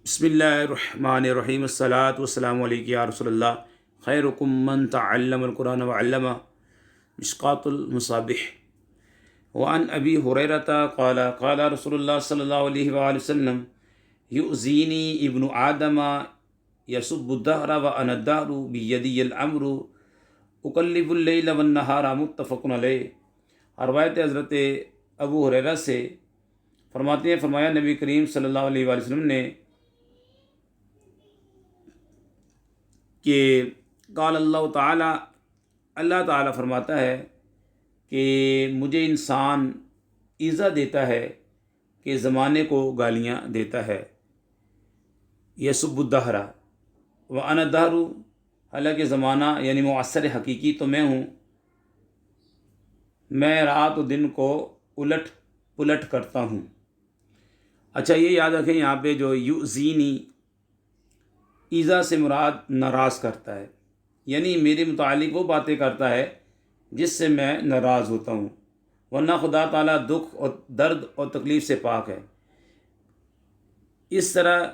بسم اللہ الرحمن الرحیم الصلاۃ والسلام علیکم یا رسول اللہ خیرکم من تعلم القرآن وعلمہ مشقات المصابیح وعن ابی ہریرۃ قال قال رسول اللہ صلی اللہ علیہ وآلہ وسلم یؤذینی ابن آدم یسب الدہر وانا الدہر بیدی الامر اقلب اللیل والنہار متفق علیہ۔ روایت حضرت ابو ہریرہ سے فرماتے ہیں، فرمایا نبی کریم صلی اللہ علیہ وآلہ وسلم نے کہ قال اللہ تعالیٰ، اللہ تعالیٰ فرماتا ہے کہ مجھے انسان ایذا دیتا ہے کہ زمانے کو گالیاں دیتا ہے، یسب الدہر وانا الدہر، حالانکہ زمانہ یعنی معاصر حقیقی تو میں ہوں، میں رات و دن کو الٹ پلٹ کرتا ہوں۔ اچھا یہ یاد رکھیں، یہاں پہ جو یؤذینی، ایذا سے مراد ناراض کرتا ہے، یعنی میرے متعلق وہ باتیں کرتا ہے جس سے میں ناراض ہوتا ہوں، ورنہ خدا تعالیٰ دکھ اور درد اور تکلیف سے پاک ہے۔ اس طرح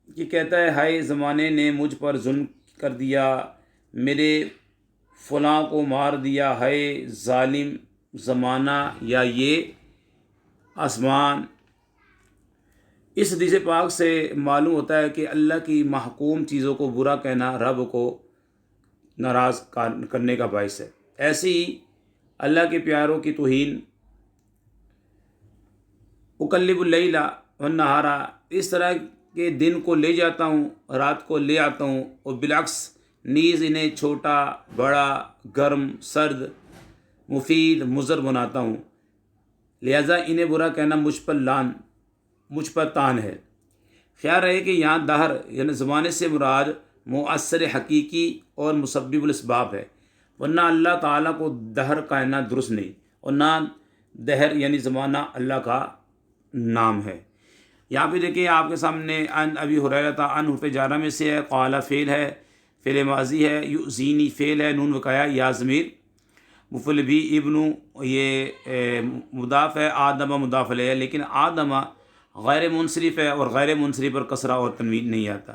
کہ کہتا ہے، ہائے زمانے نے مجھ پر ظلم کر دیا، میرے فلاں کو مار دیا، ہائے ظالم زمانہ یا یہ آسمان۔ اس حدیث پاک سے معلوم ہوتا ہے کہ اللہ کی محکوم چیزوں کو برا کہنا رب کو ناراض کرنے کا باعث ہے۔ ایسے ہی اللہ کے پیاروں کی توہین، اقلب اللیل والنہار، اس طرح کے دن کو لے جاتا ہوں، رات کو لے آتا ہوں، اور بالعکس نیز انہیں چھوٹا بڑا، گرم سرد، مفید مضر بناتا ہوں، لہذا انہیں برا کہنا مجھ پر تان ہے۔ خیال رہے کہ یہاں دہر یعنی زمانے سے مراد مؤثر حقیقی اور مسبب الاسباب ہے، ورنہ اللہ تعالیٰ کو دہر کہنا درست نہیں، اور نہ دہر یعنی زمانہ اللہ کا نام ہے۔ یہاں پہ دیکھیں آپ کے سامنے ان ابی ہریرہ، ان حرف جارہ میں سے ہے، قال فعل ہے، فعل ماضی ہے، یؤذینی فعل ہے، نون وقایا یا ضمیر، مفعول بھی ابن یہ مضاف ہے، آدم مضاف الیہ ہے، لیکن آدم غیر منصرف ہے، اور غیر منصرف پر کسرہ اور تنوین نہیں آتا،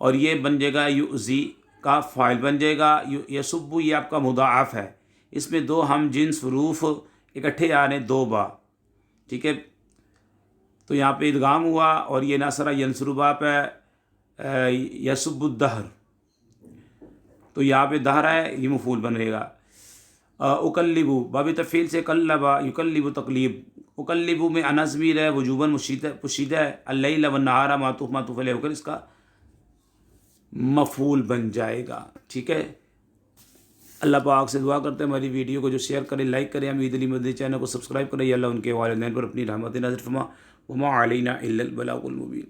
اور یہ بن جائے گا یؤذی کا فاعل بن جائے گا۔ یسب یہ آپ کا مضاعف ہے، اس میں دو ہم جنس حروف اکٹھے آ رہے ہیں، دو با، ٹھیک ہے، تو یہاں پہ ادغام ہوا، اور یہ ناصرہ ینصر باپ ہے، یسب الدہر، تو یہاں پہ دہر ہے، یہ مفعول بنے گا۔ اقلبو باب تفعیل سے قلبا یقلب تقلیب، اقلبو میں انا ضمیر ہے، وجوباً پوشیدہ ہے، اللیل والنہار معطوف علیہ ہو کر اس کا مفعول بن جائے گا، ٹھیک ہے۔ اللہ پاک سے دعا کرتے ہیں ہماری ویڈیو کو جو شیئر کریں، لائک کریں، امید علی مدنی چینل کو سبسکرائب کریں، یا اللہ ان کے والدین پر اپنی رحمت نازل فرما، وما علینا الا البلاغ المبین۔